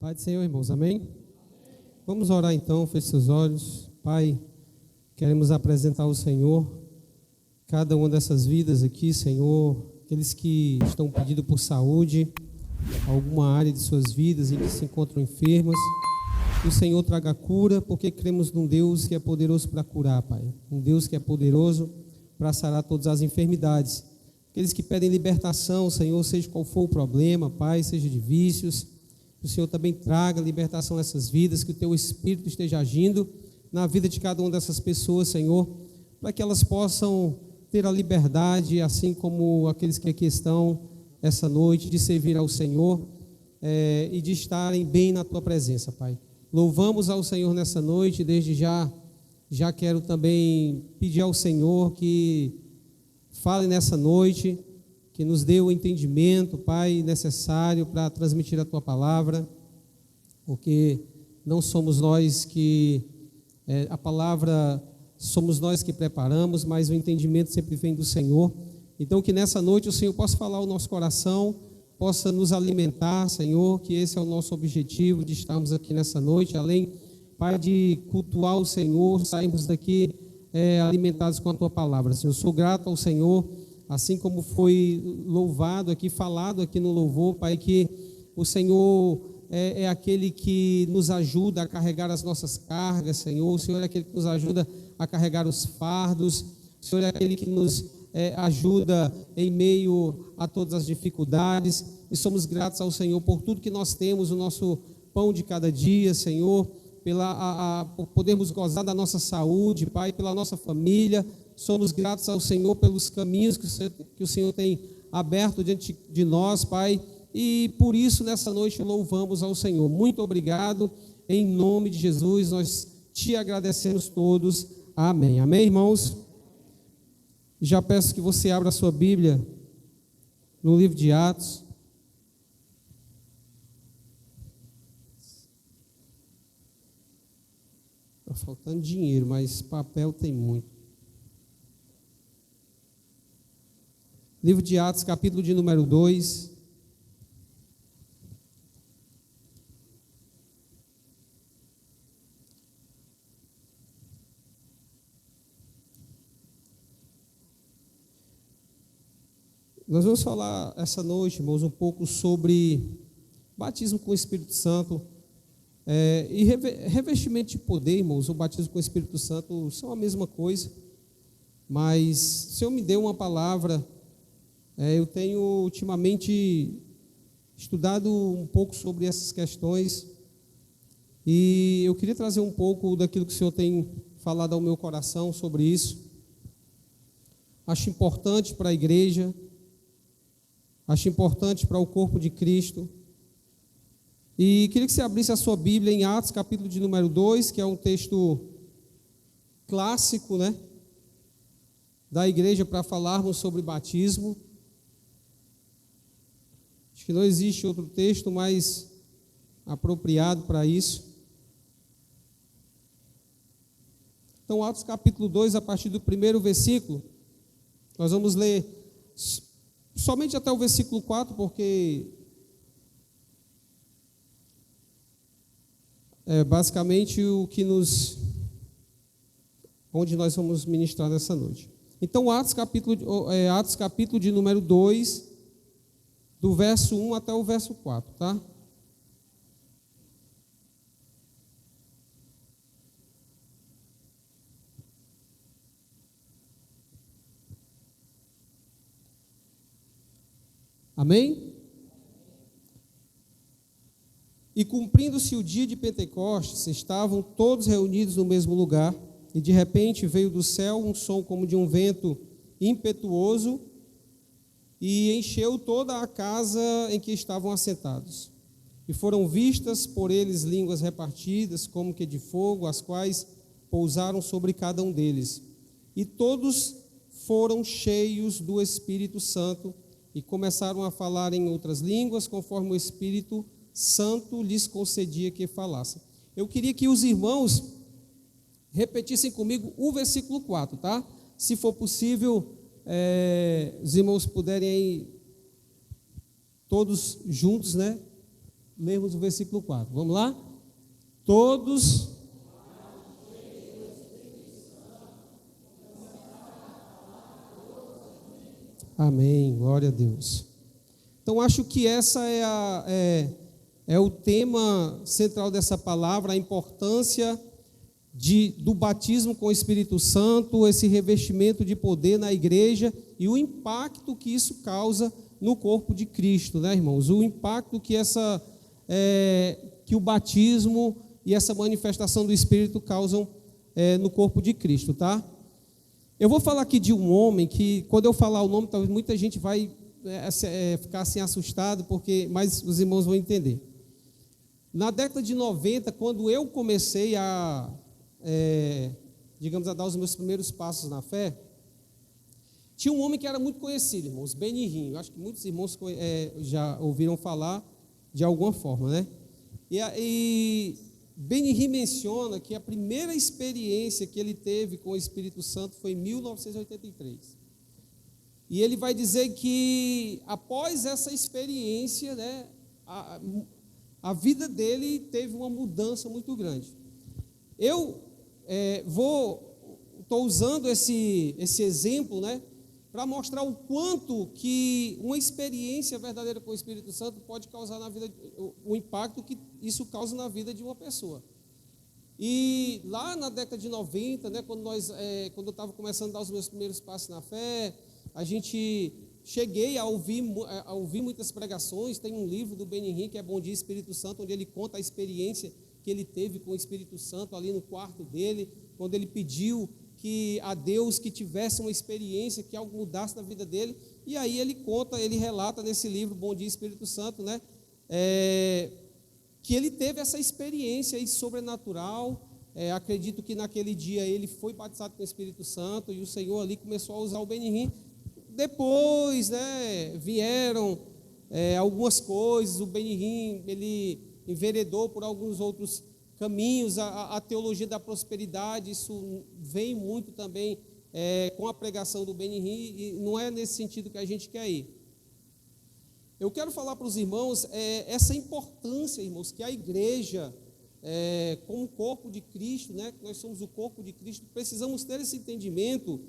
Pai do Senhor, irmãos, amém? Vamos orar então, feche seus olhos. Pai, queremos apresentar ao Senhor cada uma dessas vidas aqui, Senhor, aqueles que estão pedindo por saúde, alguma área de suas vidas em que se encontram enfermas. Que o Senhor traga cura, porque cremos num Deus que é poderoso para curar, Pai. Um Deus que é poderoso para sarar todas as enfermidades. Aqueles que pedem libertação, Senhor, seja qual for o problema, Pai, seja de vícios, que o Senhor também traga libertação nessas vidas, que o Teu Espírito esteja agindo na vida de cada uma dessas pessoas, Senhor, para que elas possam ter a liberdade, assim como aqueles que aqui estão essa noite, de servir ao Senhor e de estarem bem na Tua presença, Pai. Louvamos ao Senhor nessa noite, desde já quero também pedir ao Senhor que fale nessa noite, que nos dê o entendimento, Pai, necessário para transmitir a Tua palavra, porque não somos nós que, a palavra somos nós que preparamos, mas o entendimento sempre vem do Senhor. Então que nessa noite o Senhor possa falar ao nosso coração, possa nos alimentar, Senhor, que esse é o nosso objetivo de estarmos aqui nessa noite, além, Pai, de cultuar o Senhor, sairmos daqui alimentados com a Tua palavra. Senhor, eu sou grato ao Senhor, assim como foi louvado aqui, falado aqui no louvor, Pai, que o Senhor é aquele que nos ajuda a carregar as nossas cargas, Senhor. O Senhor é aquele que nos ajuda a carregar os fardos. O Senhor é aquele que nos ajuda em meio a todas as dificuldades. E somos gratos ao Senhor por tudo que nós temos, o nosso pão de cada dia, Senhor, por podermos gozar da nossa saúde, Pai, pela nossa família. Somos gratos ao Senhor pelos caminhos que o Senhor tem aberto diante de nós, Pai, e por isso nessa noite louvamos ao Senhor. Muito obrigado, em nome de Jesus, nós te agradecemos todos, amém. Amém, irmãos? Já peço que você abra a sua Bíblia no livro de Atos. Está faltando dinheiro, mas papel tem muito. Livro de Atos, capítulo de número 2. Nós vamos falar essa noite, irmãos, um pouco sobre batismo com o Espírito Santo e revestimento de poder, irmãos. O batismo com o Espírito Santo são a mesma coisa, mas o Senhor me deu uma palavra. Eu tenho ultimamente estudado um pouco sobre essas questões e eu queria trazer um pouco daquilo que o Senhor tem falado ao meu coração sobre isso. Acho importante para a igreja, acho importante para o corpo de Cristo. E queria que você abrisse a sua Bíblia em Atos, capítulo de número 2, que é um texto clássico, né, da igreja para falarmos sobre batismo. Acho que não existe outro texto mais apropriado para isso. Então, Atos capítulo 2, a partir do primeiro versículo, nós vamos ler somente até o versículo 4, porque é basicamente onde nós vamos ministrar nessa noite. Então, Atos capítulo de número 2, do verso 1 até o verso 4, tá? Amém? E cumprindo-se o dia de Pentecostes, estavam todos reunidos no mesmo lugar, e de repente veio do céu um som como de um vento impetuoso, e encheu toda a casa em que estavam assentados. E foram vistas por eles línguas repartidas, como que de fogo, as quais pousaram sobre cada um deles. E todos foram cheios do Espírito Santo, e começaram a falar em outras línguas, conforme o Espírito Santo lhes concedia que falassem. Eu queria que os irmãos repetissem comigo o versículo 4, tá? Se for possível, os irmãos puderem aí, todos juntos, né, lermos o versículo 4. Vamos lá? Todos. Amém, glória a Deus. Então, acho que essa é o tema central dessa palavra, a importância do batismo com o Espírito Santo, esse revestimento de poder na igreja e o impacto que isso causa no corpo de Cristo, né, irmãos? O impacto que que o batismo e essa manifestação do Espírito causam no corpo de Cristo, tá? Eu vou falar aqui de um homem que, quando eu falar o nome, talvez muita gente vai ficar assim assustado, mas os irmãos vão entender. Na década de 90, quando eu comecei a dar os meus primeiros passos na fé, tinha um homem que era muito conhecido, irmãos, Benny Hinn. Eu acho que muitos irmãos já ouviram falar de alguma forma, né? E Benny Hinn menciona que a primeira experiência que ele teve com o Espírito Santo foi em 1983. E ele vai dizer que após essa experiência, né, a vida dele teve uma mudança muito grande. Eu estou usando esse exemplo, né, para mostrar o quanto que uma experiência verdadeira com o Espírito Santo pode causar na vida, o impacto que isso causa na vida de uma pessoa. E lá na década de 90, né, quando eu estava começando a dar os meus primeiros passos na fé, cheguei a ouvir muitas pregações. Tem um livro do Benny Hinn que é Bom Dia Espírito Santo, onde ele conta a experiência que ele teve com o Espírito Santo ali no quarto dele, quando ele pediu a Deus que tivesse uma experiência, que algo mudasse na vida dele. E aí ele relata nesse livro, Bom Dia Espírito Santo, né, que ele teve essa experiência aí sobrenatural. Acredito que naquele dia ele foi batizado com o Espírito Santo, e o Senhor ali começou a usar o Benny Hinn. Depois, né, vieram algumas coisas. O Benny Hinn, ele enveredou por alguns outros caminhos, a teologia da prosperidade. Isso vem muito também com a pregação do Benny Hinn, e não é nesse sentido que a gente quer ir. Eu quero falar para os irmãos essa importância, irmãos, que a igreja, como corpo de Cristo, né, que nós somos o corpo de Cristo, precisamos ter esse entendimento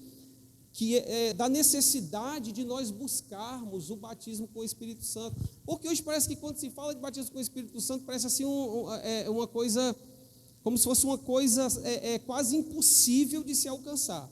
da necessidade de nós buscarmos o batismo com o Espírito Santo. Porque hoje parece que quando se fala de batismo com o Espírito Santo, parece assim uma coisa, como se fosse uma coisa quase impossível de se alcançar.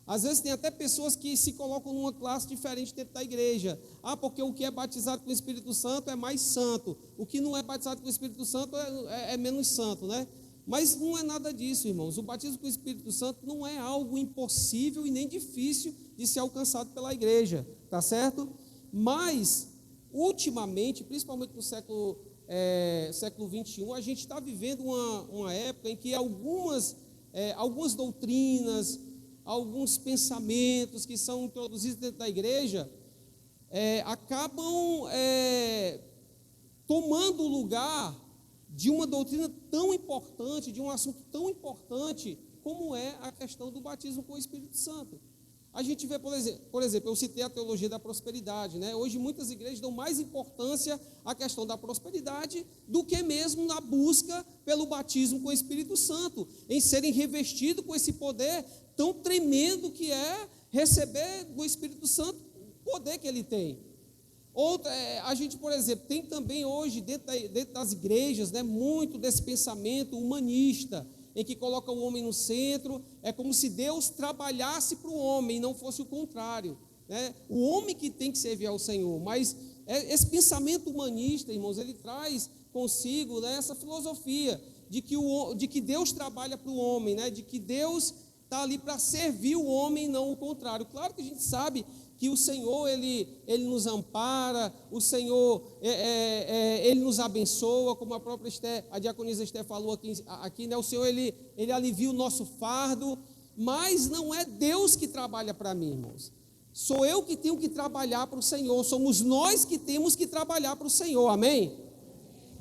Às vezes tem até pessoas que se colocam numa classe diferente dentro da igreja. Porque o que é batizado com o Espírito Santo é mais santo, o que não é batizado com o Espírito Santo é menos santo, né? Mas não é nada disso, irmãos. O batismo com o Espírito Santo não é algo impossível e nem difícil de ser alcançado pela igreja, tá certo? Mas, ultimamente, principalmente no século XXI, a gente está vivendo uma época em que algumas doutrinas, alguns pensamentos que são introduzidos dentro da igreja acabam tomando o lugar de uma doutrina tão importante, de um assunto tão importante como é a questão do batismo com o Espírito Santo. A gente vê, por exemplo, eu citei a teologia da prosperidade, né? Hoje muitas igrejas dão mais importância à questão da prosperidade do que mesmo na busca pelo batismo com o Espírito Santo, em serem revestidos com esse poder tão tremendo que é receber do Espírito Santo o poder que ele tem. A gente, por exemplo, tem também hoje dentro das igrejas, né, muito desse pensamento humanista, em que coloca o homem no centro. É como se Deus trabalhasse para o homem, não fosse o contrário, né? O homem que tem que servir ao Senhor. Mas esse pensamento humanista, irmãos, ele traz consigo, né, essa filosofia de que Deus trabalha para o homem, né, de que Deus está ali para servir o homem, não o contrário. Claro que a gente sabe que o Senhor, ele nos ampara, o Senhor, ele nos abençoa, como a própria a diaconisa Esté falou aqui, né? O Senhor, ele alivia o nosso fardo, mas não é Deus que trabalha para mim, irmãos. Sou eu que tenho que trabalhar para o Senhor, somos nós que temos que trabalhar para o Senhor, amém?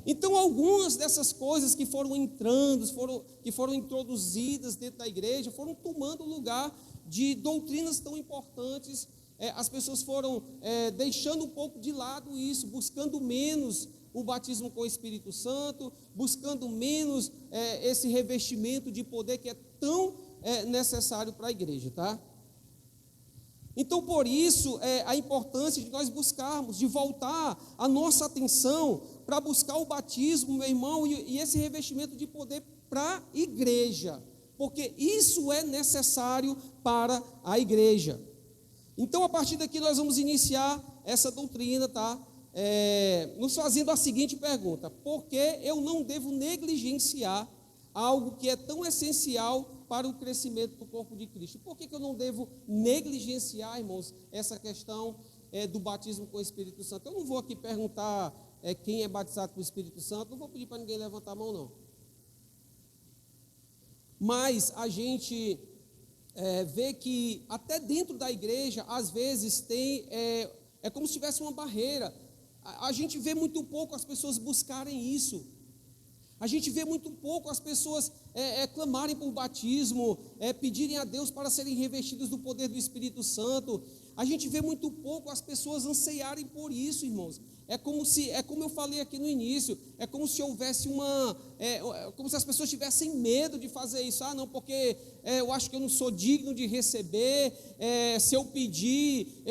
Então, algumas dessas coisas que foram entrando, que foram introduzidas dentro da igreja, foram tomando lugar de doutrinas tão importantes. As pessoas foram deixando um pouco de lado isso, buscando menos o batismo com o Espírito Santo, buscando menos esse revestimento de poder que é tão necessário para a igreja, tá? Então, por isso, a importância de nós buscarmos, de voltar a nossa atenção para buscar o batismo, meu irmão, e esse revestimento de poder para a igreja, porque isso é necessário para a igreja. Então, a partir daqui, nós vamos iniciar essa doutrina, tá? Nos fazendo a seguinte pergunta: por que eu não devo negligenciar algo que é tão essencial para o crescimento do corpo de Cristo? Por que eu não devo negligenciar, irmãos, essa questão do batismo com o Espírito Santo? Eu não vou aqui perguntar quem é batizado com o Espírito Santo, não vou pedir para ninguém levantar a mão, não. Mas a gente vê que até dentro da igreja, às vezes tem, como se tivesse uma barreira. A gente vê muito pouco as pessoas buscarem isso. A gente vê muito pouco as pessoas clamarem por batismo, pedirem a Deus para serem revestidos do poder do Espírito Santo. A gente vê muito pouco as pessoas anseiarem por isso, irmãos. Como eu falei aqui no início, é como se houvesse como se as pessoas tivessem medo de fazer isso. Não, porque eu acho que eu não sou digno de receber, se eu pedir,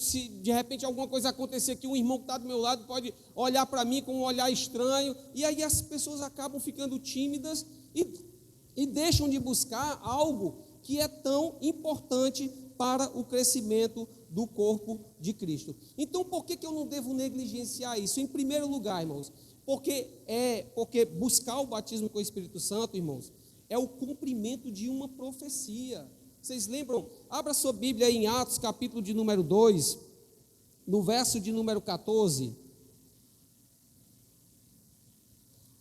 se de repente alguma coisa acontecer que um irmão que está do meu lado pode olhar para mim com um olhar estranho, e aí as pessoas acabam ficando tímidas e deixam de buscar algo que é tão importante para o crescimento do corpo de Cristo. Então, por que eu não devo negligenciar isso? Em primeiro lugar, irmãos, porque buscar o batismo com o Espírito Santo, irmãos, é o cumprimento de uma profecia. Vocês lembram? Abra sua Bíblia em Atos, capítulo de número 2, no verso de número 14.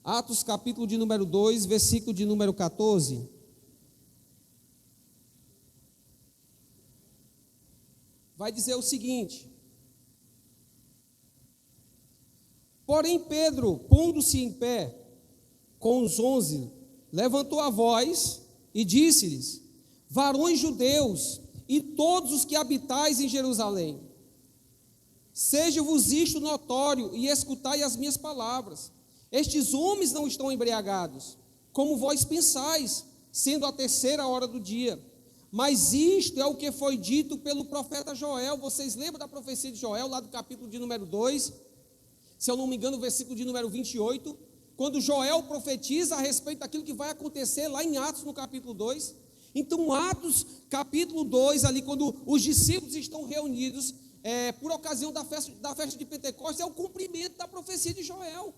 Atos, capítulo de número 2, versículo de número 14. Vai dizer o seguinte: porém Pedro, pondo-se em pé com os 11, levantou a voz e disse-lhes: varões judeus e todos os que habitais em Jerusalém, seja-vos isto notório e escutai as minhas palavras. Estes homens não estão embriagados, como vós pensais, sendo a 3ª hora do dia. Mas isto é o que foi dito pelo profeta Joel. Vocês lembram da profecia de Joel, lá do capítulo de número 2? Se eu não me engano, o versículo de número 28. Quando Joel profetiza a respeito daquilo que vai acontecer lá em Atos, no capítulo 2. Então, Atos, capítulo 2, ali, quando os discípulos estão reunidos, por ocasião da festa de Pentecostes, é o cumprimento da profecia de Joel.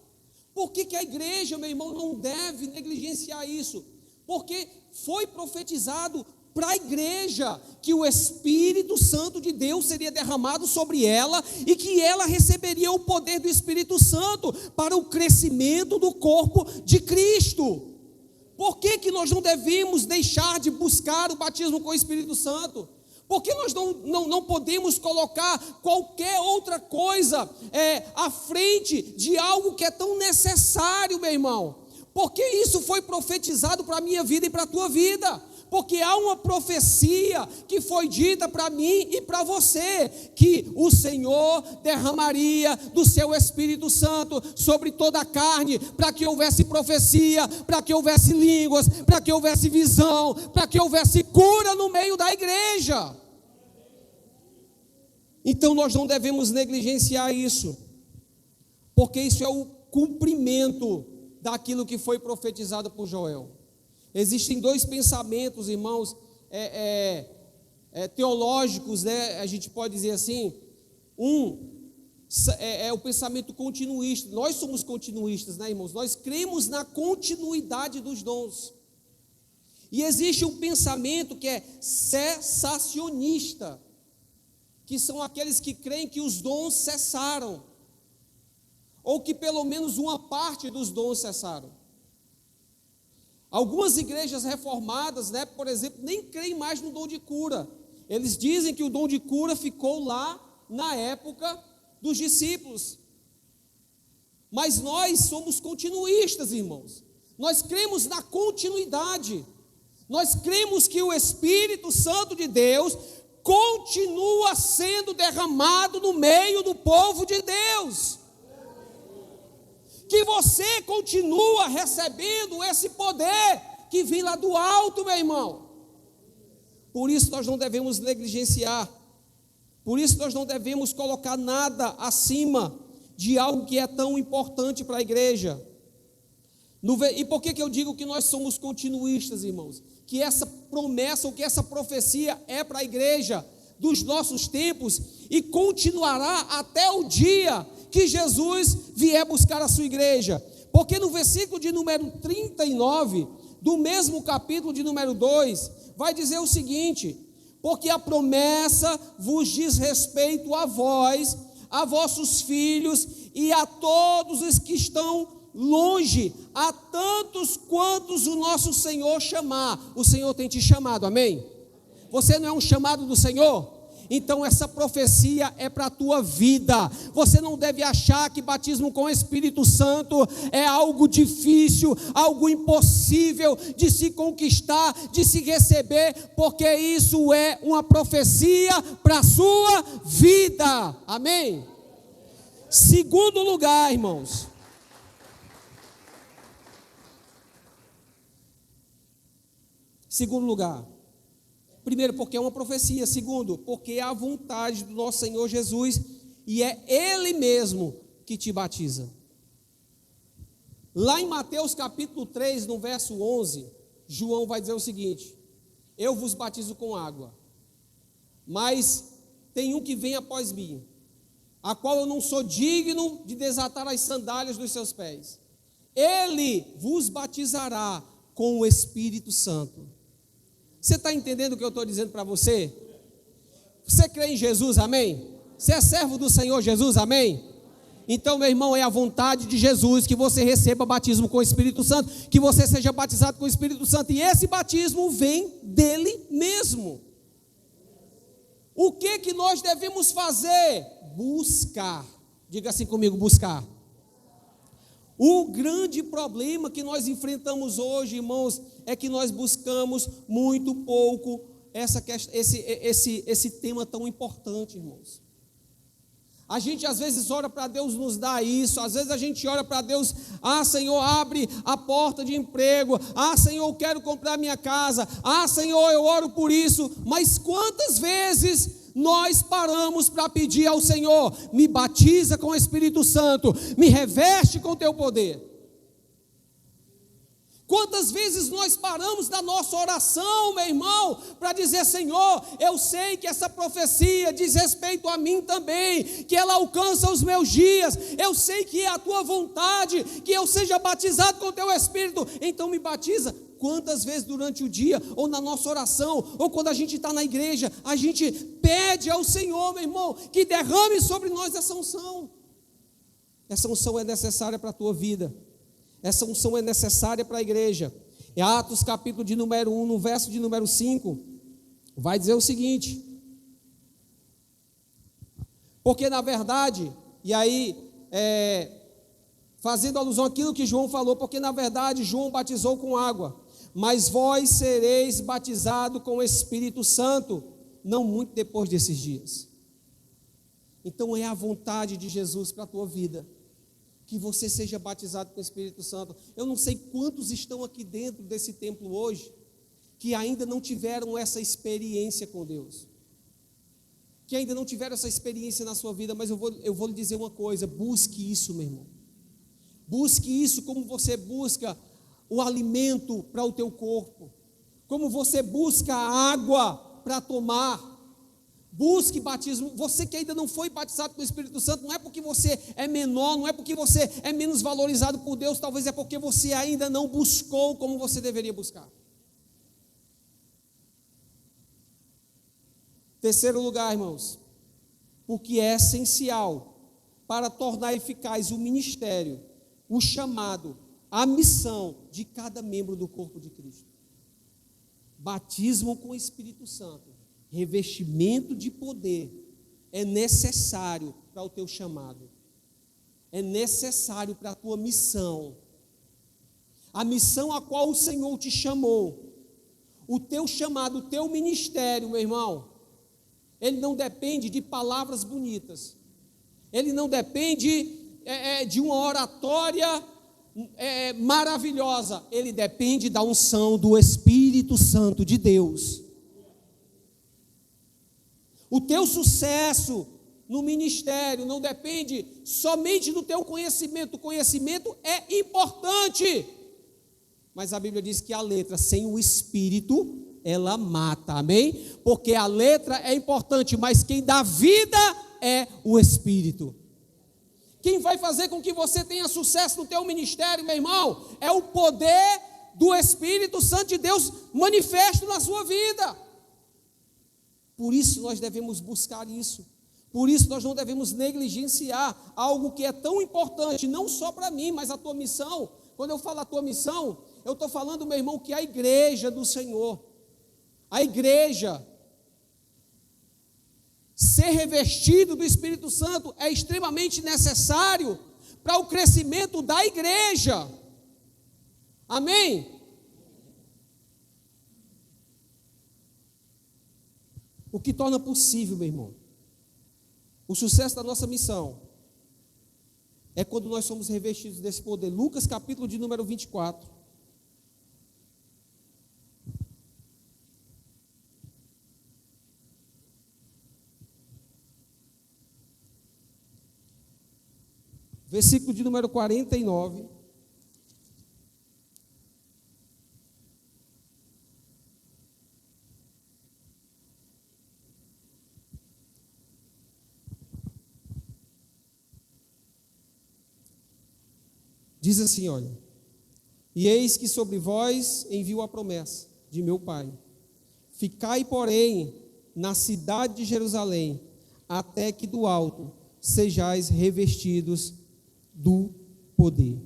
Por que a igreja, meu irmão, não deve negligenciar isso? Porque foi profetizado para a igreja que o Espírito Santo de Deus seria derramado sobre ela e que ela receberia o poder do Espírito Santo para o crescimento do corpo de Cristo. Por que nós não devemos deixar de buscar o batismo com o Espírito Santo? Por que nós não podemos colocar qualquer outra coisa à frente de algo que é tão necessário, meu irmão? Porque isso foi profetizado para a minha vida e para a tua vida. Porque há uma profecia que foi dita para mim e para você, que o Senhor derramaria do seu Espírito Santo sobre toda a carne, para que houvesse profecia, para que houvesse línguas, para que houvesse visão, para que houvesse cura no meio da igreja. Então nós não devemos negligenciar isso, porque isso é o cumprimento daquilo que foi profetizado por Joel. Existem 2 pensamentos, irmãos, teológicos, né? A gente pode dizer assim. É o pensamento continuista. Nós somos continuistas, né, irmãos? Nós cremos na continuidade dos dons. E existe um pensamento que é cessacionista, que são aqueles que creem que os dons cessaram, ou que pelo menos uma parte dos dons cessaram. Algumas igrejas reformadas, né, por exemplo, nem creem mais no dom de cura. Eles dizem que o dom de cura ficou lá na época dos discípulos. Mas nós somos continuistas, irmãos. Nós cremos na continuidade. Nós cremos que o Espírito Santo de Deus continua sendo derramado no meio do povo de Deus. que você continua recebendo esse poder que vem lá do alto, meu irmão. Por isso nós não devemos negligenciar, por isso nós não devemos colocar nada acima de algo que é tão importante para a igreja. E por que eu digo que nós somos continuistas, irmãos? Que essa promessa, ou que essa profecia é para a igreja dos nossos tempos e continuará até o dia que Jesus vier buscar a sua igreja. Porque no versículo de número 39, do mesmo capítulo de número 2, vai dizer o seguinte: porque a promessa vos diz respeito a vós, a vossos filhos e a todos os que estão longe, a tantos quantos o nosso Senhor chamar. O Senhor tem te chamado, amém? Você não é um chamado do Senhor? Então essa profecia é para a tua vida. Você não deve achar que batismo com o Espírito Santo é algo difícil, algo impossível de se conquistar, de se receber, porque isso é uma profecia para a sua vida, amém? Segundo lugar, irmãos, primeiro, porque é uma profecia. Segundo, porque é a vontade do nosso Senhor Jesus e é Ele mesmo que te batiza. Lá em Mateus capítulo 3, no verso 11, João vai dizer o seguinte: eu vos batizo com água, mas tem um que vem após mim, a qual eu não sou digno de desatar as sandálias dos seus pés. Ele vos batizará com o Espírito Santo. Você está entendendo o que eu estou dizendo para você? Você crê em Jesus, amém? Você é servo do Senhor Jesus, amém? Então, meu irmão, é a vontade de Jesus que você receba batismo com o Espírito Santo, que você seja batizado com o Espírito Santo, e esse batismo vem dele mesmo. O que nós devemos fazer? Buscar. Diga assim comigo, buscar. O grande problema que nós enfrentamos hoje, irmãos, é que nós buscamos muito pouco esse tema tão importante, irmãos. A gente às vezes ora para Deus nos dar isso, às vezes a gente ora para Deus: Senhor, abre a porta de emprego, Senhor, eu quero comprar minha casa, Senhor, eu oro por isso. Mas quantas vezes nós paramos para pedir ao Senhor: me batiza com o Espírito Santo, me reveste com o teu poder? Quantas vezes nós paramos na nossa oração, meu irmão, para dizer: Senhor, eu sei que essa profecia diz respeito a mim também, que ela alcança os meus dias, eu sei que é a tua vontade que eu seja batizado com o teu Espírito, então me batiza. Quantas vezes durante o dia, ou na nossa oração, ou quando a gente está na igreja, a gente pede ao Senhor, meu irmão, que derrame sobre nós essa unção. Essa unção é necessária para a tua vida. Essa unção é necessária para a igreja. Em Atos capítulo de número 1, no verso de número 5, vai dizer o seguinte: porque na verdade, e aí, fazendo alusão àquilo que João falou, porque na verdade João batizou com água, mas vós sereis batizados com o Espírito Santo, não muito depois desses dias. Então é a vontade de Jesus para a tua vida, que você seja batizado com o Espírito Santo. Eu não sei quantos estão aqui dentro desse templo hoje, que ainda não tiveram essa experiência com Deus, que ainda não tiveram essa experiência na sua vida, mas eu vou lhe dizer uma coisa: busque isso, meu irmão. Busque isso como você busca o alimento para o teu corpo, como você busca água para tomar. Busque batismo. Você que ainda não foi batizado com o Espírito Santo, não é porque você é menor, não é porque você é menos valorizado por Deus, talvez é porque você ainda não buscou como você deveria buscar. Terceiro lugar, irmãos, porque é essencial para tornar eficaz o ministério, o chamado, a missão de cada membro do corpo de Cristo. Batismo com o Espírito Santo, revestimento de poder, é necessário para o teu chamado, é necessário para a tua missão, a missão a qual o Senhor te chamou. O teu chamado, o teu ministério, meu irmão, ele não depende de palavras bonitas, ele não depende de uma oratória maravilhosa. Ele depende da unção do Espírito Santo de Deus. O teu sucesso no ministério não depende somente do teu conhecimento. O conhecimento é importante, mas a Bíblia diz que a letra sem o Espírito, ela mata, amém? Porque a letra é importante, mas quem dá vida é o Espírito. Quem vai fazer com que você tenha sucesso no teu ministério, meu irmão, é o poder do Espírito Santo de Deus manifesto na sua vida. Por isso nós devemos buscar isso. Por isso nós não devemos negligenciar algo que é tão importante, não só para mim, mas a tua missão. Quando eu falo a tua missão, eu estou falando, meu irmão, que a igreja do Senhor, a igreja, ser revestido do Espírito Santo é extremamente necessário para o crescimento da igreja. Amém? O que torna possível, meu irmão, o sucesso da nossa missão é quando nós somos revestidos desse poder. Lucas capítulo de número 24. Versículo de número 49. Diz assim, olha: e eis que sobre vós envio a promessa de meu Pai. Ficai, porém, na cidade de Jerusalém, até que do alto sejais revestidos do poder.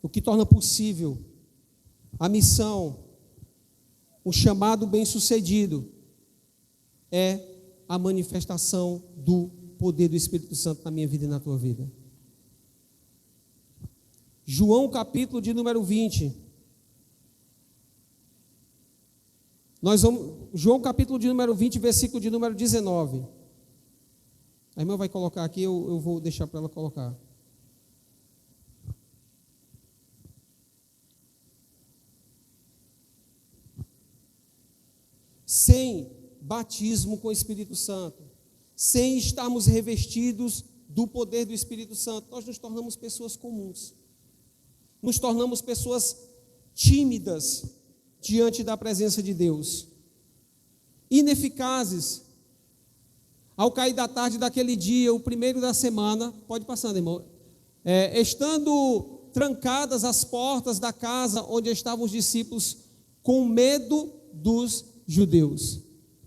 O que torna possível a missão, o chamado bem-sucedido, é a manifestação do poder do Espírito Santo na minha vida e na tua vida. João capítulo de número 20. João capítulo de número 20, versículo de número 19. A irmã vai colocar aqui, eu vou deixar para ela colocar. Sem batismo com o Espírito Santo, sem estarmos revestidos do poder do Espírito Santo, nós nos tornamos pessoas comuns. Nos tornamos pessoas tímidas diante da presença de Deus, ineficazes. Ao cair da tarde daquele dia, o primeiro da semana, pode passar, irmão, estando trancadas as portas da casa onde estavam os discípulos, com medo dos judeus.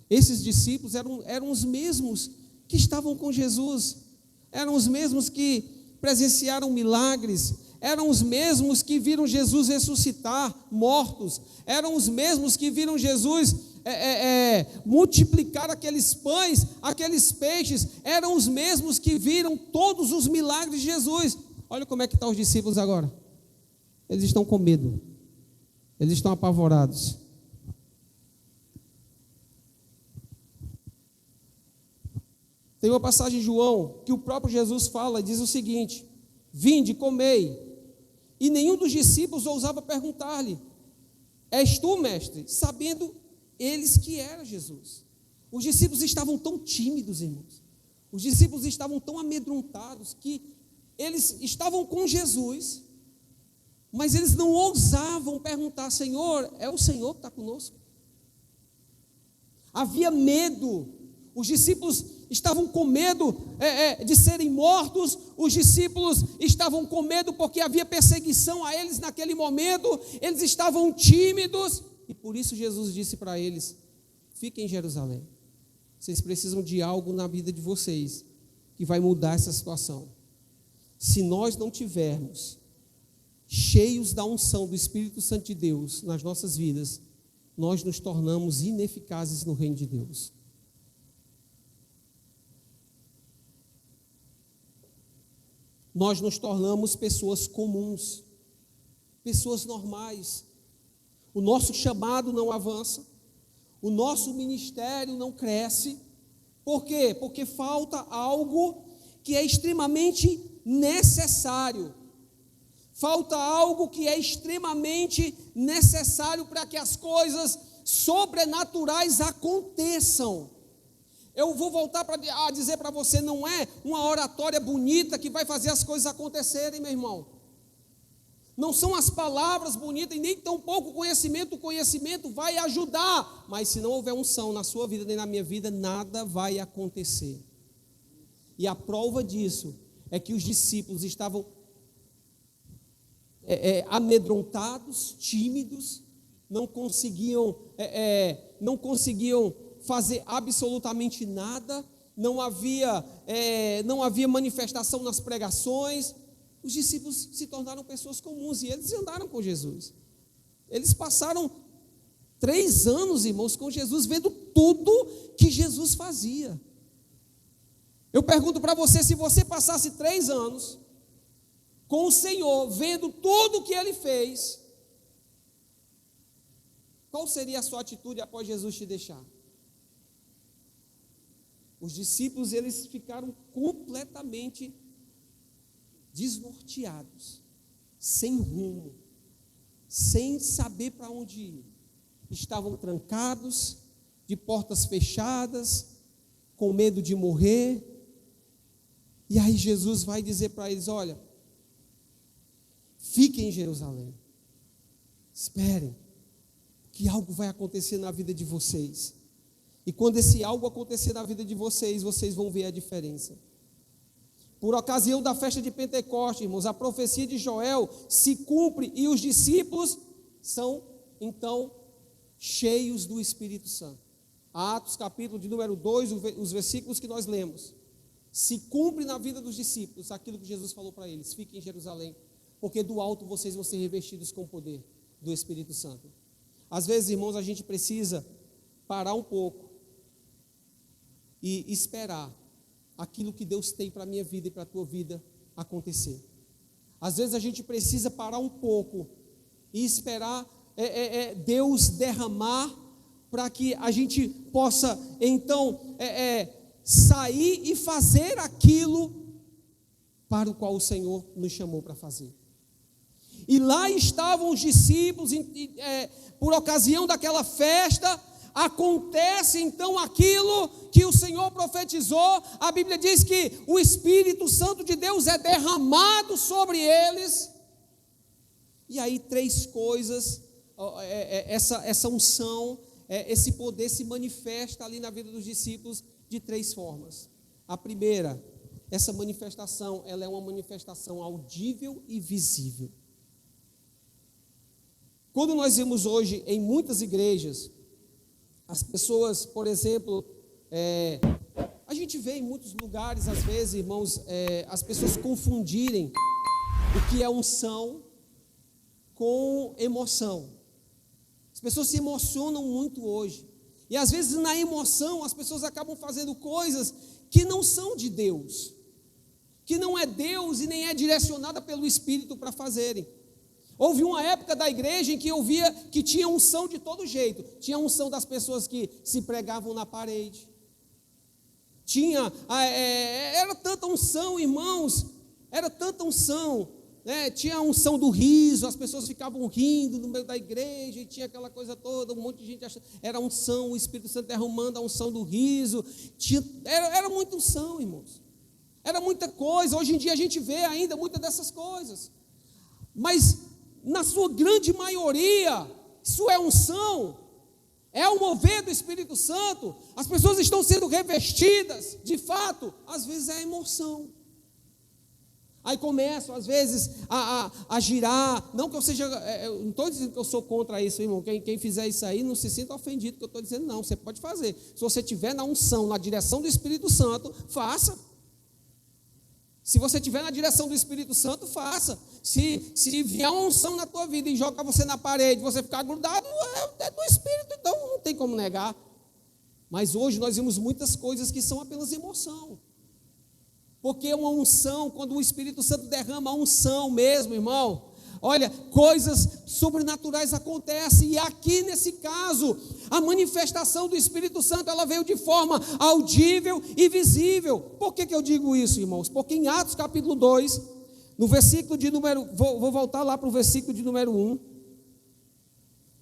Esses discípulos eram os mesmos que estavam com Jesus, eram os mesmos que presenciaram milagres, eram os mesmos que viram Jesus ressuscitar mortos, eram os mesmos que viram Jesus multiplicar aqueles pães, aqueles peixes, eram os mesmos que viram todos os milagres de Jesus. Olha como é que estão os discípulos agora. Eles estão com medo, eles estão apavorados. Tem uma passagem em João que o próprio Jesus fala e diz o seguinte: vinde, comei. E nenhum dos discípulos ousava perguntar-lhe: és tu, mestre? Sabendo eles que era Jesus. Os discípulos estavam tão tímidos, irmãos. Os discípulos estavam tão amedrontados que eles estavam com Jesus, mas eles não ousavam perguntar: Senhor, é o Senhor que está conosco? Havia medo. Os discípulos estavam com medo de serem mortos, os discípulos estavam com medo porque havia perseguição a eles naquele momento, eles estavam tímidos, e por isso Jesus disse para eles: fiquem em Jerusalém, vocês precisam de algo na vida de vocês, que vai mudar essa situação. Se nós não tivermos cheios da unção do Espírito Santo de Deus nas nossas vidas, nós nos tornamos ineficazes no reino de Deus. Nós nos tornamos pessoas comuns, pessoas normais. O nosso chamado não avança, o nosso ministério não cresce. Por quê? Porque falta algo que é extremamente necessário. Falta algo que é extremamente necessário para que as coisas sobrenaturais aconteçam. Eu vou voltar a dizer para você, não é uma oratória bonita que vai fazer as coisas acontecerem, meu irmão. Não são as palavras bonitas e nem tão pouco conhecimento. O conhecimento vai ajudar, mas se não houver unção na sua vida nem na minha vida, nada vai acontecer. E a prova disso é que os discípulos estavam amedrontados, tímidos, não conseguiam fazer absolutamente nada, não havia manifestação nas pregações. Os discípulos se tornaram pessoas comuns e eles andaram com Jesus. Eles passaram 3 anos, irmãos, com Jesus, vendo tudo que Jesus fazia. Eu pergunto para você, se você passasse 3 anos com o Senhor, vendo tudo que Ele fez, qual seria a sua atitude após Jesus te deixar? Os discípulos, eles ficaram completamente desnorteados, sem rumo, sem saber para onde ir. Estavam trancados, de portas fechadas, com medo de morrer. E aí Jesus vai dizer para eles: olha, fiquem em Jerusalém, esperem, que algo vai acontecer na vida de vocês. E quando esse algo acontecer na vida de vocês, vocês vão ver a diferença. Por ocasião da festa de Pentecostes, irmãos, a profecia de Joel se cumpre e os discípulos são, então, cheios do Espírito Santo. Atos, capítulo de número 2, os versículos que nós lemos. Se cumpre na vida dos discípulos aquilo que Jesus falou para eles: fiquem em Jerusalém, porque do alto vocês vão ser revestidos com o poder do Espírito Santo. Às vezes, irmãos, a gente precisa parar um pouco e esperar aquilo que Deus tem para a minha vida e para a tua vida acontecer. Às vezes a gente precisa parar um pouco e esperar Deus derramar, para que a gente possa então sair e fazer aquilo para o qual o Senhor nos chamou para fazer. E lá estavam os discípulos, por ocasião daquela festa. Acontece então aquilo que o Senhor profetizou. A Bíblia diz que o Espírito Santo de Deus é derramado sobre eles. E aí 3 coisas, essa unção, esse poder se manifesta ali na vida dos discípulos de 3 formas. A primeira, essa manifestação, ela é uma manifestação audível e visível. Quando nós vemos hoje em muitas igrejas, as pessoas, por exemplo, a gente vê em muitos lugares, às vezes, irmãos, as pessoas confundirem o que é unção com emoção. As pessoas se emocionam muito hoje. E às vezes na emoção as pessoas acabam fazendo coisas que não são de Deus, que não é Deus e nem é direcionada pelo Espírito para fazerem. Houve uma época da igreja em que eu via que tinha unção de todo jeito. Tinha unção das pessoas que se pregavam na parede. Era tanta unção, irmãos, era tanta unção, né? Tinha a unção do riso, as pessoas ficavam rindo no meio da igreja, e tinha aquela coisa toda, um monte de gente achando, era unção, o Espírito Santo derramando a unção do riso. Era muita unção, irmãos. Era muita coisa. Hoje em dia a gente vê ainda muitas dessas coisas. Mas na sua grande maioria, isso é unção, é o mover do Espírito Santo. As pessoas estão sendo revestidas, de fato. Às vezes é a emoção. Aí começam, às vezes, a girar. Não que eu seja, eu não estou dizendo que eu sou contra isso, irmão. Quem fizer isso aí, não se sinta ofendido, que eu estou dizendo, não, você pode fazer. Se você estiver na unção, na direção do Espírito Santo, faça. Se você estiver na direção do Espírito Santo, faça. Se vier uma unção na tua vida e joga você na parede, você ficar grudado, é do Espírito, então não tem como negar. Mas hoje nós vemos muitas coisas que são apenas emoção. Porque uma unção, quando o Espírito Santo derrama a unção mesmo, irmão, olha, coisas sobrenaturais acontecem, e aqui nesse caso, a manifestação do Espírito Santo, ela veio de forma audível e visível. Por que eu digo isso, irmãos? Porque em Atos capítulo 2, no versículo de número, vou voltar lá para o versículo de número 1,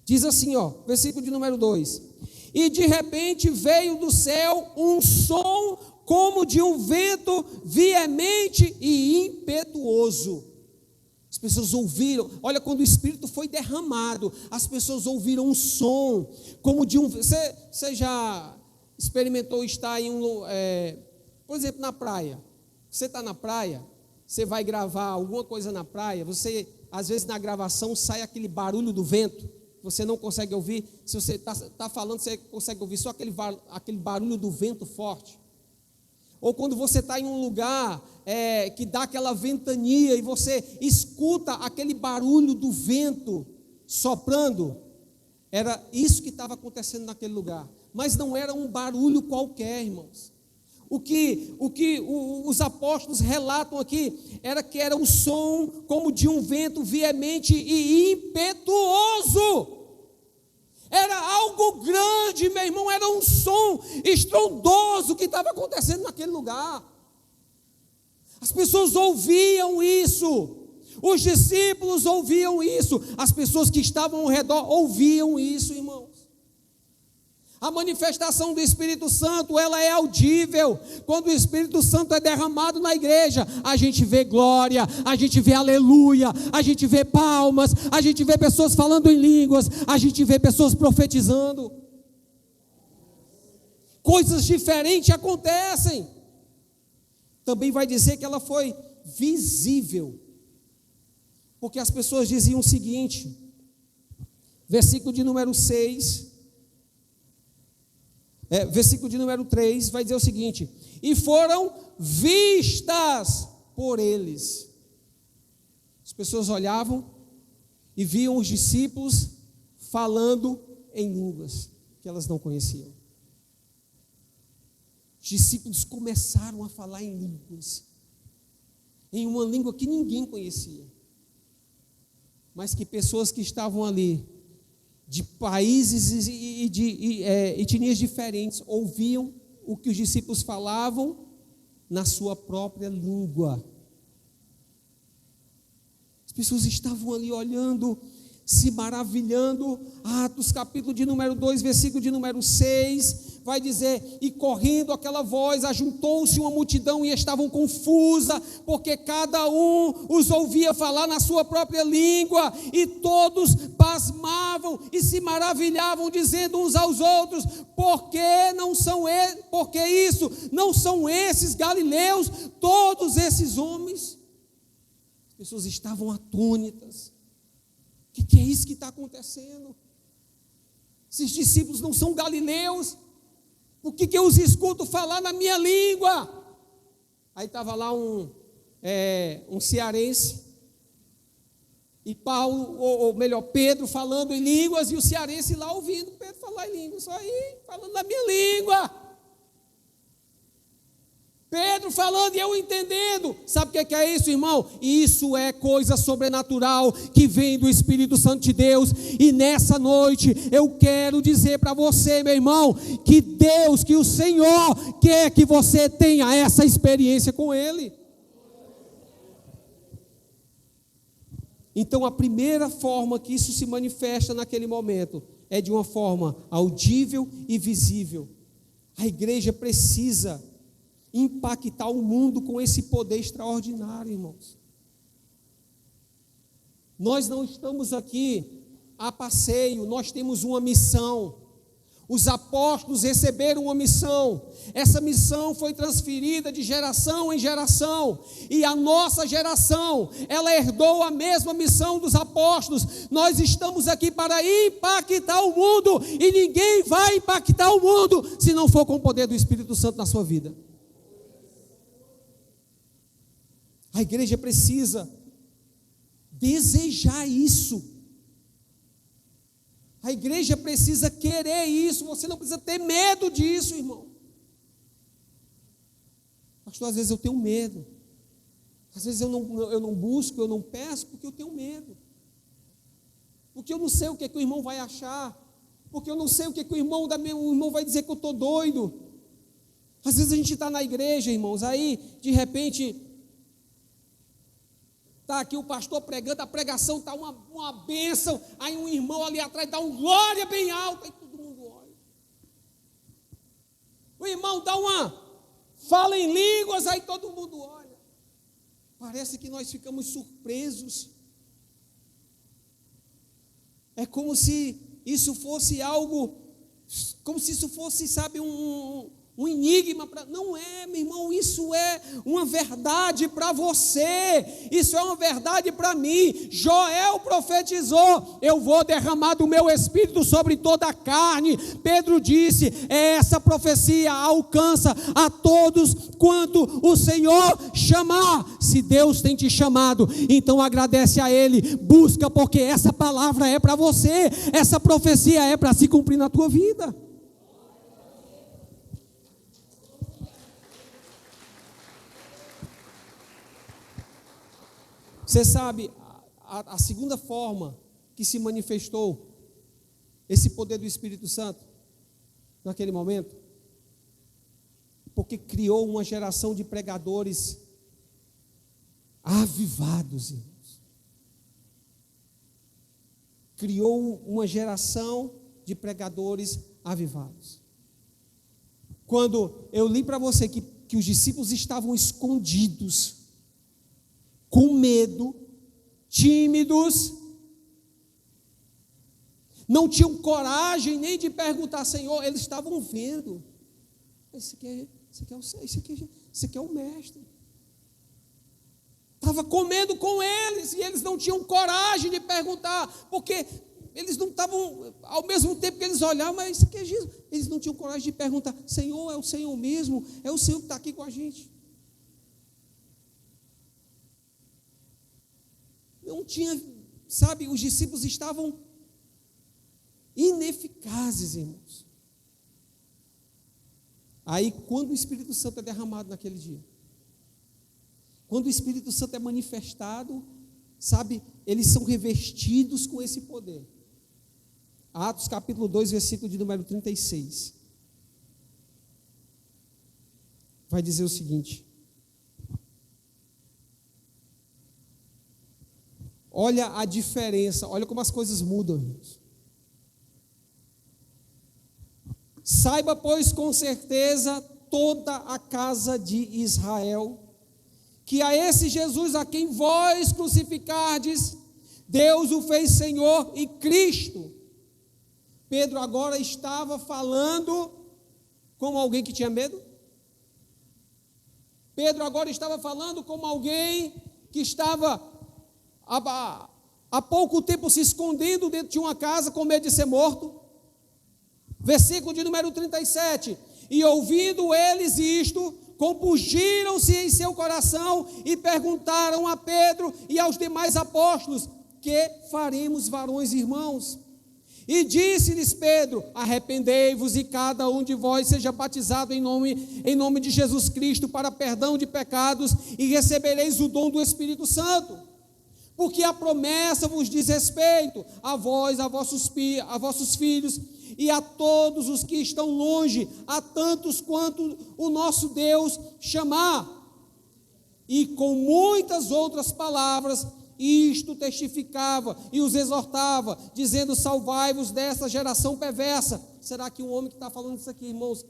diz assim, versículo de número 2, e de repente veio do céu um som como de um vento veemente e impetuoso. As pessoas ouviram, olha, quando o Espírito foi derramado, as pessoas ouviram um som, como de um... Você já experimentou estar em por exemplo, na praia? Você está na praia, você vai gravar alguma coisa na praia, você, às vezes na gravação sai aquele barulho do vento, você não consegue ouvir, se você está falando, você consegue ouvir só aquele barulho do vento forte. Ou quando você está em um lugar que dá aquela ventania e você escuta aquele barulho do vento soprando, era isso que estava acontecendo naquele lugar. Mas não era um barulho qualquer, irmãos. O que os apóstolos relatam aqui era um som como de um vento veemente e impetuoso. Era algo grande, meu irmão, era um som estrondoso que estava acontecendo naquele lugar. As pessoas ouviam isso, os discípulos ouviam isso, as pessoas que estavam ao redor ouviam isso, irmãos. A manifestação do Espírito Santo, ela é audível. Quando o Espírito Santo é derramado na igreja, a gente vê glória, a gente vê aleluia, a gente vê palmas, a gente vê pessoas falando em línguas, a gente vê pessoas profetizando. Coisas diferentes acontecem. Também vai dizer que ela foi visível, porque as pessoas diziam o seguinte, versículo de número 6, versículo de número 3, vai dizer o seguinte: e foram vistas por eles. As pessoas olhavam e viam os discípulos falando em línguas que elas não conheciam. Os discípulos começaram a falar em línguas, em uma língua que ninguém conhecia, mas que pessoas que estavam ali, de países e de etnias diferentes, ouviam o que os discípulos falavam na sua própria língua. As pessoas estavam ali olhando, se maravilhando. Atos capítulo de número 2, versículo de número 6, vai dizer: e correndo aquela voz, ajuntou-se uma multidão e estavam confusa, porque cada um os ouvia falar na sua própria língua, e todos pasmavam e se maravilhavam, dizendo uns aos outros: porque não são eles, porque isso não são esses galileus, todos esses homens? As pessoas estavam atônitas. O que é isso que está acontecendo? Esses discípulos não são galileus? Por que eu os escuto falar na minha língua? Aí estava lá um cearense, e Paulo, ou melhor, Pedro falando em línguas, e o cearense lá ouvindo Pedro falar em línguas, só aí, falando na minha língua. Pedro falando e eu entendendo. Sabe o que é isso, irmão? Isso é coisa sobrenatural que vem do Espírito Santo de Deus. E nessa noite eu quero dizer para você, meu irmão, que Deus, que o Senhor quer que você tenha essa experiência com Ele. Então a primeira forma que isso se manifesta naquele momento é de uma forma audível e visível. A igreja precisa impactar o mundo com esse poder extraordinário, irmãos. Nós não estamos aqui a passeio, nós temos uma missão. Os apóstolos receberam uma missão. Essa missão foi transferida de geração em geração, e a nossa geração, ela herdou a mesma missão dos apóstolos. Nós estamos aqui para impactar o mundo, e ninguém vai impactar o mundo se não for com o poder do Espírito Santo na sua vida. A igreja precisa desejar isso. A igreja precisa querer isso. Você não precisa ter medo disso, irmão. Pastor, às vezes eu tenho medo. Às vezes eu não busco, eu não peço, porque eu tenho medo. porque eu não sei o que o irmão vai achar, porque eu não sei o que o irmão vai dizer que eu estou doido. Às vezes a gente está na igreja, irmãos, aí de repente está aqui o pastor pregando, a pregação está uma bênção, aí um irmão ali atrás dá um glória bem alto, aí todo mundo olha. O irmão dá uma fala em línguas, aí todo mundo olha. Parece que nós ficamos surpresos. É como se isso fosse algo, como se isso fosse, sabe, um enigma. Não é, meu irmão, isso é uma verdade para você, isso é uma verdade para mim. Joel profetizou: eu vou derramar do meu espírito sobre toda a carne. Pedro disse: essa profecia alcança a todos quanto o Senhor chamar. Se Deus tem te chamado, então agradece a Ele, busca, porque essa palavra é para você, essa profecia é para se cumprir na tua vida. Você sabe, a segunda forma que se manifestou esse poder do Espírito Santo naquele momento, porque criou uma geração de pregadores avivados, irmãos. Criou uma geração de pregadores avivados. Quando eu li para você que os discípulos estavam escondidos, com medo, tímidos, não tinham coragem nem de perguntar: Senhor, eles estavam vendo. Esse aqui é o mestre. Estava comendo com eles e eles não tinham coragem de perguntar, porque eles não estavam, ao mesmo tempo que eles olhavam, mas isso aqui é Jesus. Eles não tinham coragem de perguntar: Senhor, é o Senhor mesmo? É o Senhor que está aqui com a gente? Não tinha, sabe, os discípulos estavam ineficazes, irmãos. Aí, quando o Espírito Santo é derramado naquele dia, quando o Espírito Santo é manifestado, sabe, eles são revestidos com esse poder. Atos capítulo 2, versículo de número 36. Vai dizer o seguinte: olha a diferença, olha como as coisas mudam, irmãos. Saiba, pois, com certeza, toda a casa de Israel, que a esse Jesus a quem vós crucificardes, Deus o fez Senhor e Cristo. Pedro agora estava falando como alguém que tinha medo? Pedro agora estava falando como alguém que estava há pouco tempo se escondendo dentro de uma casa com medo de ser morto. Versículo de número 37, e ouvindo eles isto, compungiram-se em seu coração e perguntaram a Pedro e aos demais apóstolos: que faremos, varões e irmãos? E disse-lhes Pedro: arrependei-vos e cada um de vós seja batizado em nome de Jesus Cristo para perdão de pecados, e recebereis o dom do Espírito Santo. Porque a promessa vos diz respeito a vós, a vossos filhos, e a todos os que estão longe, a tantos quanto o nosso Deus chamar. E com muitas outras palavras, isto testificava e os exortava, dizendo: salvai-vos dessa geração perversa. Será que um homem que está falando isso aqui, irmãos,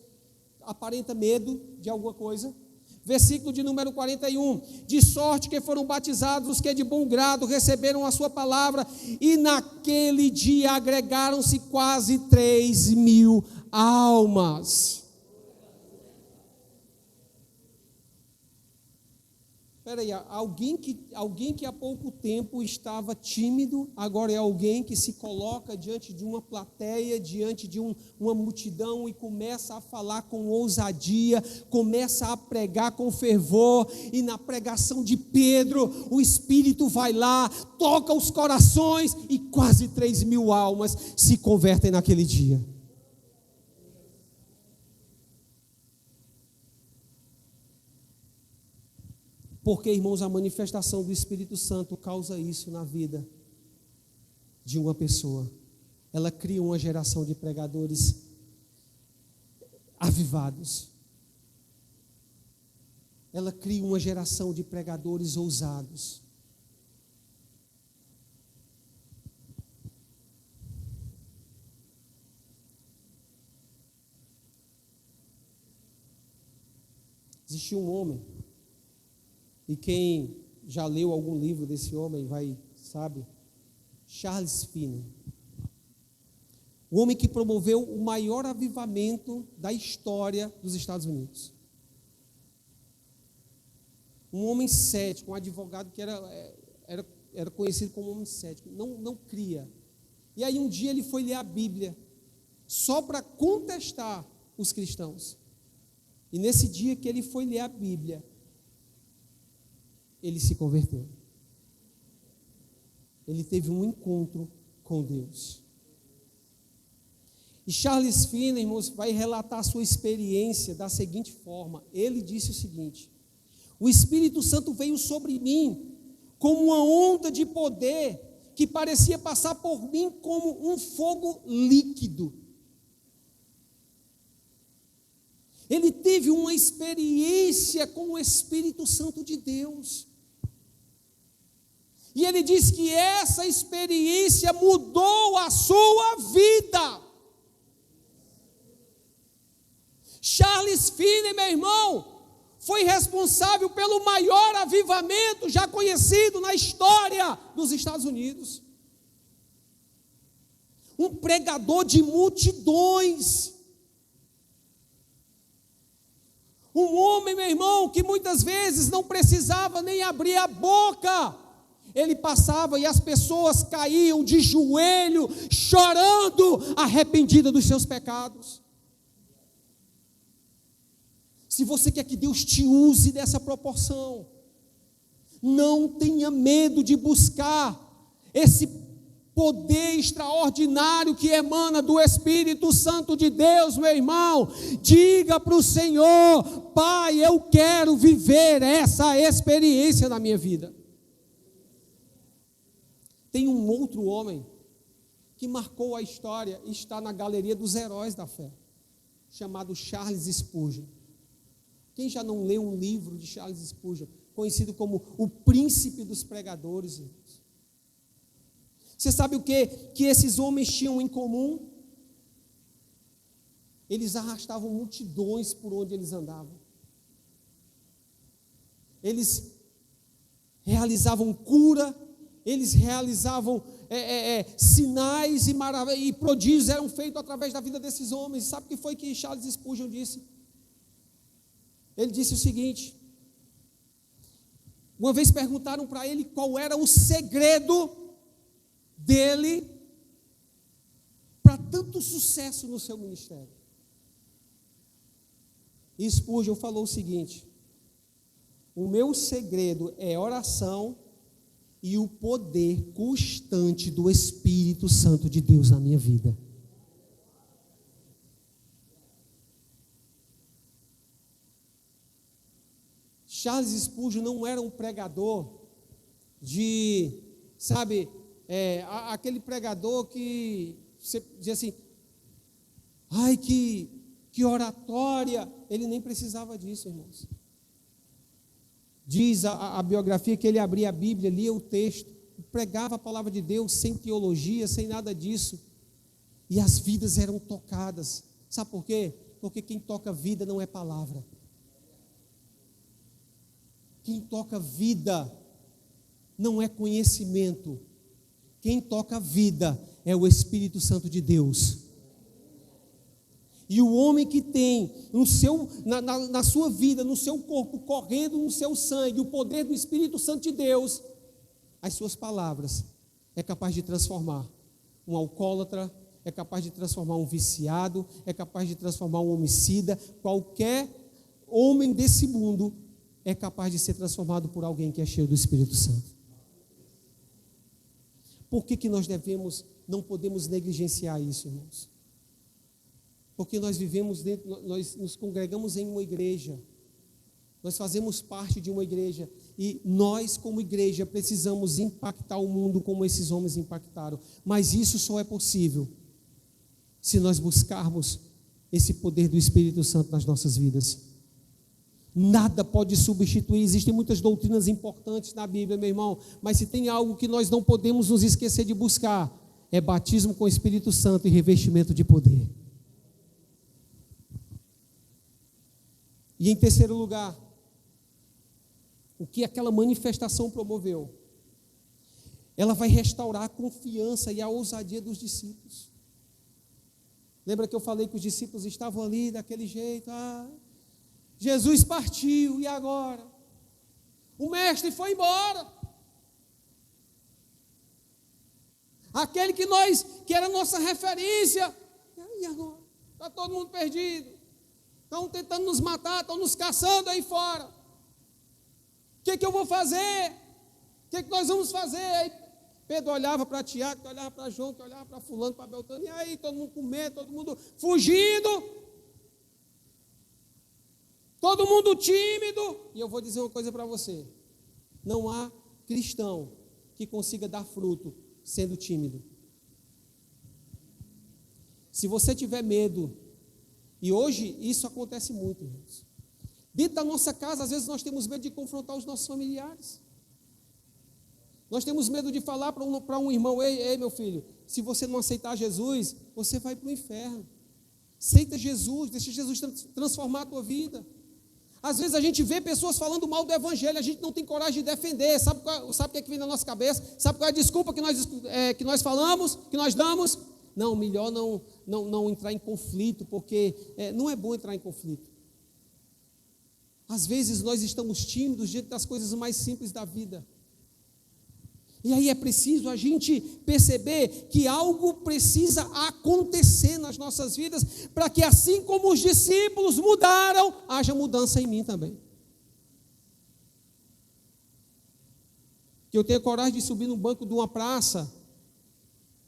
aparenta medo de alguma coisa? Versículo de número 41, de sorte que foram batizados os que de bom grado receberam a sua palavra, e naquele dia agregaram-se quase 3.000 almas. Espera aí, alguém que há pouco tempo estava tímido, agora é alguém que se coloca diante de uma plateia, diante de uma multidão e começa a falar com ousadia, começa a pregar com fervor. E na pregação de Pedro, o Espírito vai lá, toca os corações e quase 3.000 almas se convertem naquele dia. Porque, irmãos, a manifestação do Espírito Santo causa isso na vida de uma pessoa, ela cria uma geração de pregadores avivados. Ela cria uma geração de pregadores ousados. Existia um homem, e quem já leu algum livro desse homem sabe, Charles Finney. O homem que promoveu o maior avivamento da história dos Estados Unidos. Um homem cético, um advogado que era conhecido como homem cético, não cria. E aí um dia ele foi ler a Bíblia, só para contestar os cristãos. E nesse dia que ele foi ler a Bíblia, ele se converteu. Ele teve um encontro com Deus. E Charles Finney, irmãos, vai relatar a sua experiência da seguinte forma. Ele disse o seguinte: o Espírito Santo veio sobre mim como uma onda de poder que parecia passar por mim como um fogo líquido. Ele teve uma experiência com o Espírito Santo de Deus. E ele diz que essa experiência mudou a sua vida. Charles Finney, meu irmão, foi responsável pelo maior avivamento já conhecido na história dos Estados Unidos. Um pregador de multidões. Um homem, meu irmão, que muitas vezes não precisava nem abrir a boca. Ele passava e as pessoas caíam de joelho, chorando, arrependidas dos seus pecados. Se você quer que Deus te use dessa proporção, não tenha medo de buscar esse poder extraordinário que emana do Espírito Santo de Deus, meu irmão. Diga para o Senhor: Pai, eu quero viver essa experiência na minha vida. Tem um outro homem que marcou a história e está na galeria dos heróis da fé, chamado Charles Spurgeon. Quem já não leu um livro de Charles Spurgeon, conhecido como o príncipe dos pregadores, irmãos? Você sabe o que esses homens tinham em comum? Eles arrastavam multidões por onde eles andavam. Eles realizavam cura, eles realizavam sinais e prodígios eram feitos através da vida desses homens. Sabe o que foi que Charles Spurgeon disse? Ele disse o seguinte: uma vez perguntaram para ele qual era o segredo dele para tanto sucesso no seu ministério. E Spurgeon falou o seguinte: o meu segredo é oração e o poder constante do Espírito Santo de Deus na minha vida. Charles Spurgeon não era um pregador de, aquele pregador que você dizia assim, ai, que oratória. Ele nem precisava disso, irmãos. Diz a biografia que ele abria a Bíblia, lia o texto, pregava a palavra de Deus sem teologia, sem nada disso, e as vidas eram tocadas. Sabe por quê? Porque quem toca vida não é palavra. Quem toca vida não é conhecimento. Quem toca vida é o Espírito Santo de Deus. E o homem que tem na sua vida, no seu corpo, correndo no seu sangue, o poder do Espírito Santo de Deus, as suas palavras é capaz de transformar um alcoólatra, é capaz de transformar um viciado, é capaz de transformar um homicida. Qualquer homem desse mundo é capaz de ser transformado por alguém que é cheio do Espírito Santo. Por que nós não podemos negligenciar isso, irmãos? Porque nós nós nos congregamos em uma igreja, nós fazemos parte de uma igreja, E nós, como igreja, precisamos impactar o mundo como esses homens impactaram. Mas isso só é possível se nós buscarmos esse poder do Espírito Santo nas nossas vidas. Nada pode substituir. Existem muitas doutrinas importantes na Bíblia, meu irmão, mas se tem algo que nós não podemos nos esquecer de buscar, é batismo com o Espírito Santo e revestimento de poder. E em terceiro lugar, o que aquela manifestação promoveu? Ela vai restaurar a confiança e a ousadia dos discípulos. Lembra que eu falei que os discípulos estavam ali daquele jeito? Jesus partiu, e agora? O mestre foi embora. Aquele que era nossa referência, e agora? Está todo mundo perdido. Estão tentando nos matar, estão nos caçando aí fora. O que eu vou fazer? O que nós vamos fazer? Aí Pedro olhava para Tiago, que olhava para João, que olhava para fulano, para Beltrano, e aí todo mundo com medo, todo mundo fugindo, todo mundo tímido. E eu vou dizer uma coisa para você: não há cristão que consiga dar fruto sendo tímido. Se você tiver medo, e hoje isso acontece muito, irmãos. Dentro da nossa casa, às vezes nós temos medo de confrontar os nossos familiares. Nós temos medo de falar para um irmão: ei, meu filho, se você não aceitar Jesus, você vai para o inferno. Aceita Jesus, deixa Jesus transformar a tua vida. Às vezes a gente vê pessoas falando mal do Evangelho, a gente não tem coragem de defender. Sabe o que vem na nossa cabeça? Sabe qual é a desculpa que nós falamos, que nós damos? Não, melhor não entrar em conflito, porque não é bom entrar em conflito. Às vezes nós estamos tímidos diante das coisas mais simples da vida. E aí é preciso a gente perceber que algo precisa acontecer nas nossas vidas, para que assim como os discípulos mudaram, haja mudança em mim também. Que eu tenha coragem de subir no banco de uma praça,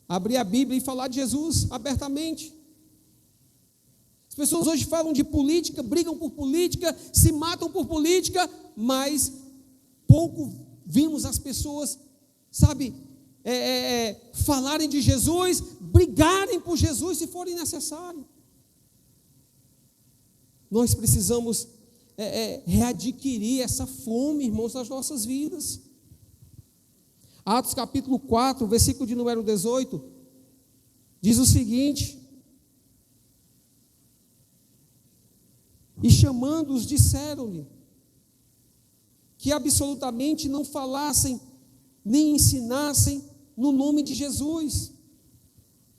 abrir a Bíblia e falar de Jesus abertamente. As pessoas hoje falam de política, brigam por política, se matam por política, mas pouco vimos as pessoas, falarem de Jesus, brigarem por Jesus se forem necessário. Nós precisamos readquirir essa fome, irmãos, nas nossas vidas. Atos capítulo 4, versículo de número 18, diz o seguinte: e chamando-os, disseram-lhe que absolutamente não falassem nem ensinassem no nome de Jesus.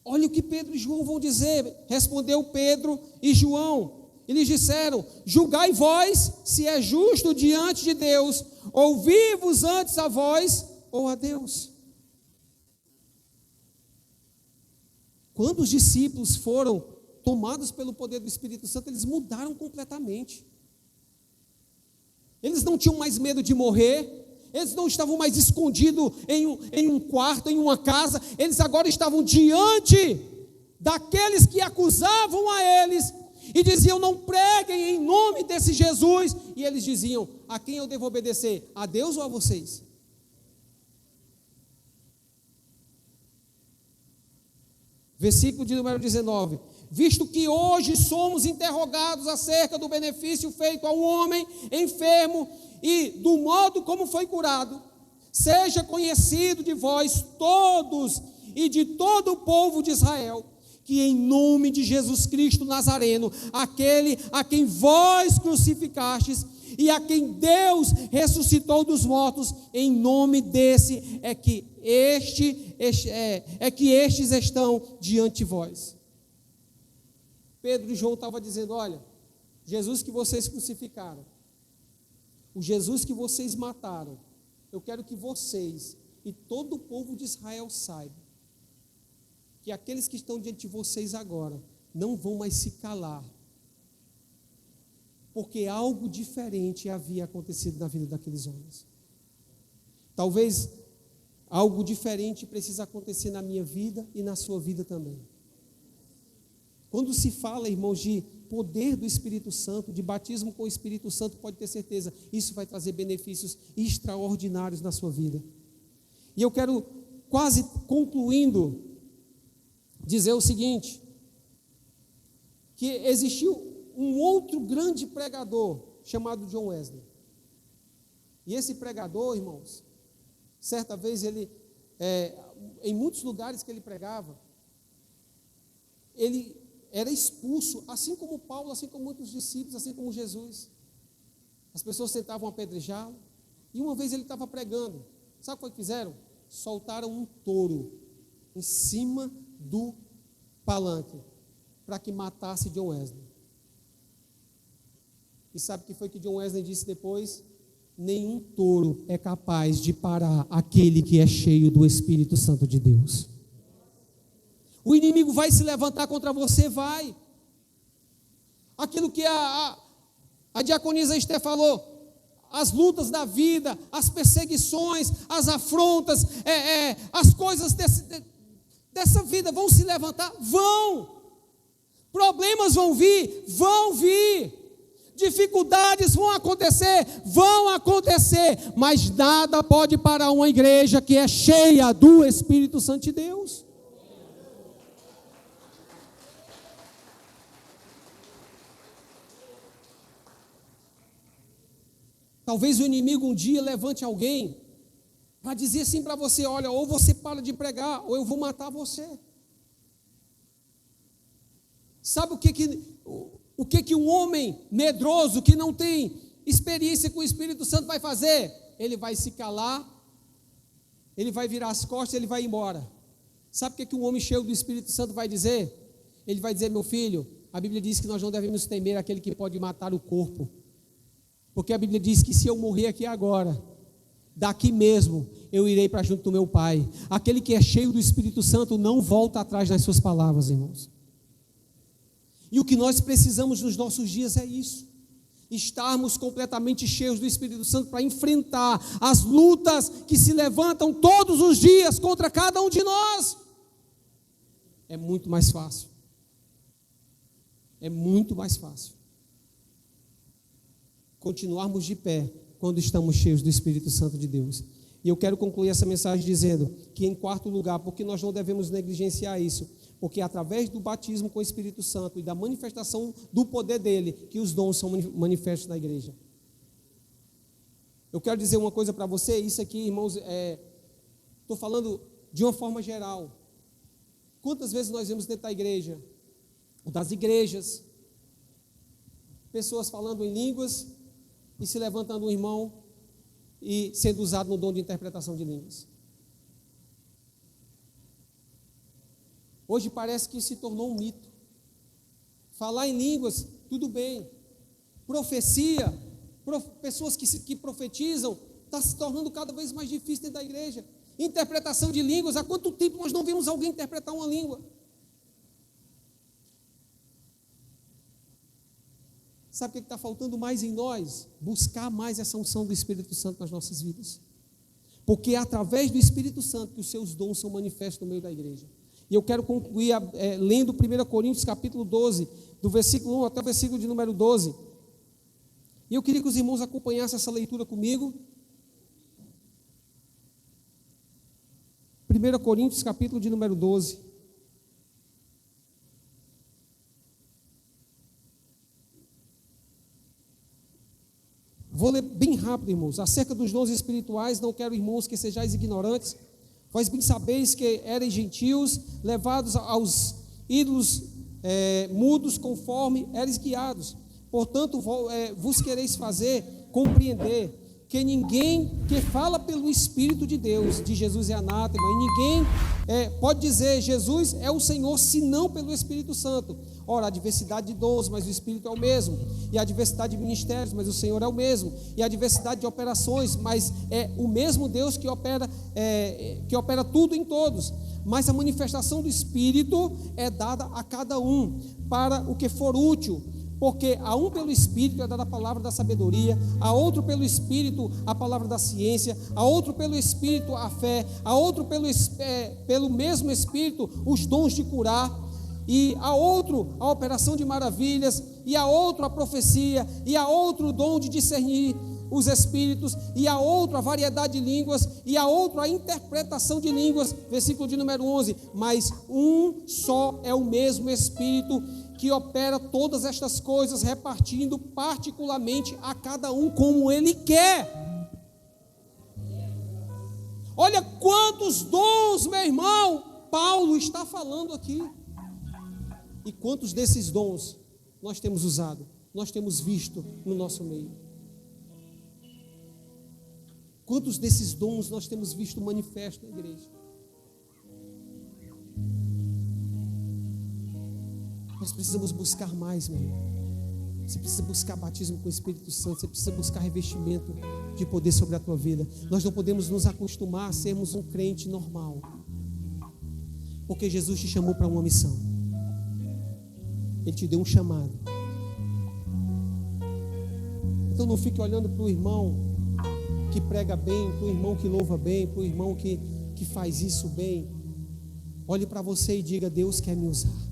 Olha o que Pedro e João vão dizer. Respondeu Pedro e João, eles disseram: julgai vós se é justo diante de Deus, ouvi-vos antes a vós ou a Deus. Quando os discípulos foram tomados pelo poder do Espírito Santo, eles mudaram completamente. Eles não tinham mais medo de morrer. Eles não estavam mais escondidos em um quarto, em uma casa. Eles agora estavam diante daqueles que acusavam a eles e diziam: não preguem em nome desse Jesus. E eles diziam: a quem eu devo obedecer? A Deus ou a vocês? Versículo de número 19: visto que hoje somos interrogados acerca do benefício feito a um homem enfermo e do modo como foi curado, seja conhecido de vós todos e de todo o povo de Israel, que em nome de Jesus Cristo Nazareno, aquele a quem vós crucificastes e a quem Deus ressuscitou dos mortos, em nome desse é que estes estão diante de vós. Pedro e João estavam dizendo: olha, Jesus que vocês crucificaram, o Jesus que vocês mataram, eu quero que vocês e todo o povo de Israel saibam que aqueles que estão diante de vocês agora não vão mais se calar, porque algo diferente havia acontecido na vida daqueles homens. Talvez algo diferente precisa acontecer na minha vida e na sua vida também. Quando se fala, irmãos, de poder do Espírito Santo, de batismo com o Espírito Santo, pode ter certeza, isso vai trazer benefícios extraordinários na sua vida. E eu quero, quase concluindo, dizer o seguinte, que existiu um outro grande pregador, chamado John Wesley. E esse pregador, irmãos, certa vez ele, em muitos lugares que ele pregava, ele era expulso, assim como Paulo, assim como muitos discípulos, assim como Jesus. As pessoas tentavam apedrejá-lo, e uma vez ele estava pregando, sabe o que foi que fizeram? Soltaram um touro em cima do palanque, para que matasse John Wesley. E sabe o que foi que John Wesley disse depois? Nenhum touro é capaz de parar aquele que é cheio do Espírito Santo de Deus. O inimigo vai se levantar contra você, vai. Aquilo que a diaconisa Esther falou, as lutas da vida, as perseguições, as afrontas, as coisas dessa vida vão se levantar, vão. Problemas vão vir, dificuldades vão acontecer, mas nada pode parar uma igreja que é cheia do Espírito Santo de Deus. Talvez o inimigo um dia levante alguém para dizer assim para você, olha, ou você para de pregar, ou eu vou matar você. Sabe o que um homem medroso, que não tem experiência com o Espírito Santo vai fazer? Ele vai se calar, ele vai virar as costas, ele vai embora. Sabe o que um homem cheio do Espírito Santo vai dizer? Ele vai dizer, meu filho, a Bíblia diz que nós não devemos temer aquele que pode matar o corpo, porque a Bíblia diz que se eu morrer aqui agora, daqui mesmo, eu irei para junto do meu Pai. Aquele que é cheio do Espírito Santo não volta atrás nas suas palavras, irmãos. E o que nós precisamos nos nossos dias é isso, estarmos completamente cheios do Espírito Santo para enfrentar as lutas que se levantam todos os dias contra cada um de nós. É muito mais fácil. Continuarmos de pé quando estamos cheios do Espírito Santo de Deus. E eu quero concluir essa mensagem dizendo que, em quarto lugar, porque nós não devemos negligenciar isso, porque é através do batismo com o Espírito Santo e da manifestação do poder dele que os dons são manifestos na igreja. Eu quero dizer uma coisa para você, isso aqui, irmãos, estou falando de uma forma geral. Quantas vezes nós vemos dentro da igreja, das igrejas, pessoas falando em línguas e se levantando um irmão e sendo usado no dom de interpretação de línguas. Hoje parece que se tornou um mito. Falar em línguas, tudo bem. Profecia, pessoas que profetizam, está se tornando cada vez mais difícil dentro da igreja. Interpretação de línguas, há quanto tempo nós não vimos alguém interpretar uma língua? Sabe o que está faltando mais em nós? Buscar mais essa unção do Espírito Santo nas nossas vidas. Porque é através do Espírito Santo que os seus dons são manifestos no meio da igreja. E eu quero concluir lendo 1 Coríntios capítulo 12, do versículo 1 até o versículo de número 12. E eu queria que os irmãos acompanhassem essa leitura comigo. 1 Coríntios capítulo de número 12. Vou ler bem rápido, irmãos. Acerca dos dons espirituais, não quero, irmãos, que sejais ignorantes. Vós bem sabeis que ereis gentios, levados aos ídolos mudos, conforme ereis guiados. Portanto, vos quereis fazer compreender que ninguém que fala pelo Espírito de Deus, de Jesus é anátema, e ninguém pode dizer Jesus é o Senhor, senão pelo Espírito Santo. Ora, a diversidade de dons, mas o Espírito é o mesmo, e a diversidade de ministérios, mas o Senhor é o mesmo, e a diversidade de operações, mas é o mesmo Deus que opera tudo em todos. Mas a manifestação do Espírito é dada a cada um, para o que for útil. Porque a um pelo Espírito é dada a palavra da sabedoria, a outro pelo Espírito a palavra da ciência, a outro pelo Espírito a fé, a outro pelo mesmo Espírito os dons de curar, e a outro a operação de maravilhas, e a outro a profecia, e a outro o dom de discernir os espíritos, e a outro a variedade de línguas, e a outro a interpretação de línguas, versículo de número 11, mas um só é o mesmo Espírito que opera todas estas coisas, repartindo particularmente a cada um como Ele quer. Olha quantos dons, meu irmão, Paulo está falando aqui. E quantos desses dons nós temos usado, nós temos visto no nosso meio? Quantos desses dons nós temos visto manifesto na igreja? Nós precisamos buscar mais, meu irmão. Você precisa buscar batismo com o Espírito Santo. Você precisa buscar revestimento de poder sobre a tua vida. Nós não podemos nos acostumar a sermos um crente normal, porque Jesus te chamou para uma missão. Ele te deu um chamado. Então não fique olhando para o irmão que prega bem, para o irmão que louva bem, para o irmão que faz isso bem. Olhe para você e diga: Deus quer me usar.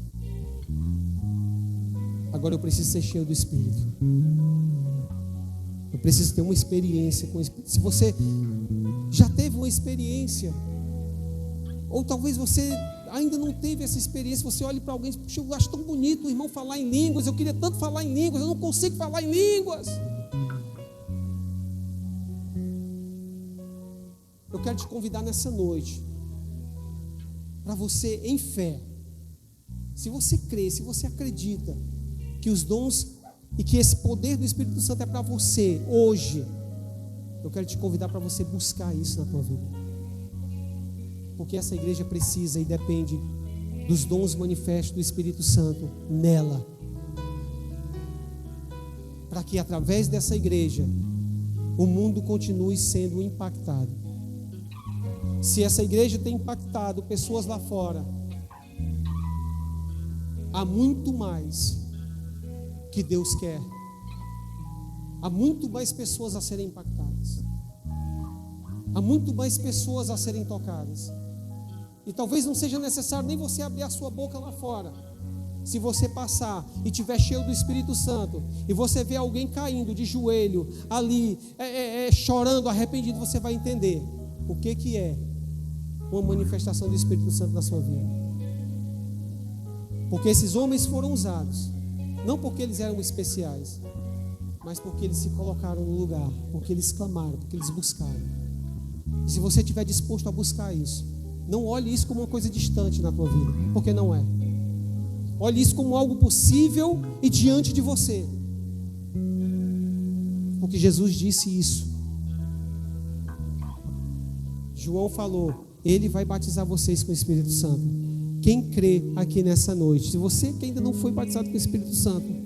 Agora eu preciso ser cheio do Espírito. Eu preciso ter uma experiência com o Espírito. Se você já teve uma experiência, ou talvez você ainda não teve essa experiência, você olha para alguém e diz: puxa, eu acho tão bonito o irmão falar em línguas, eu queria tanto falar em línguas, eu não consigo falar em línguas. Eu quero te convidar nessa noite, para você, em fé, se você crê, se você acredita que os dons e que esse poder do Espírito Santo é para você hoje, eu quero te convidar para você buscar isso na tua vida, porque essa igreja precisa e depende dos dons manifestos do Espírito Santo nela, para que através dessa igreja o mundo continue sendo impactado. Se essa igreja tem impactado pessoas lá fora, há muito mais que Deus quer. Há muito mais pessoas a serem impactadas. Há muito mais pessoas a serem tocadas. E talvez não seja necessário nem você abrir a sua boca lá fora. Se você passar e estiver cheio do Espírito Santo, e você vê alguém caindo de joelho ali, chorando, arrependido, você vai entender o que é uma manifestação do Espírito Santo na sua vida. Porque esses homens foram usados, não porque eles eram especiais, mas porque eles se colocaram no lugar, porque eles clamaram, porque eles buscaram. E se você estiver disposto a buscar isso, não olhe isso como uma coisa distante na tua vida, porque não é. Olhe isso como algo possível e diante de você, porque Jesus disse isso. João falou: Ele vai batizar vocês com o Espírito Santo. Quem crê aqui nessa noite, se você que ainda não foi batizado com o Espírito Santo,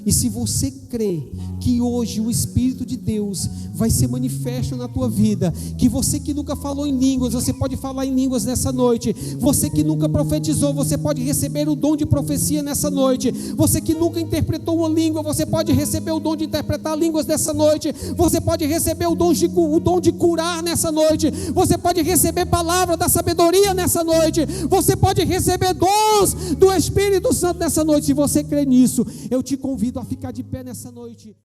e se você crê que hoje o Espírito de Deus vai ser manifesto na tua vida, que você que nunca falou em línguas, você pode falar em línguas nessa noite. Você que nunca profetizou, você pode receber o dom de profecia nessa noite. Você que nunca interpretou uma língua, você pode receber o dom de interpretar línguas nessa noite. Você pode receber o dom de curar nessa noite. Você pode receber palavra da sabedoria nessa noite. Você pode receber dons do Espírito Santo nessa noite. Se você crê nisso, eu te convido a ficar de pé nessa noite.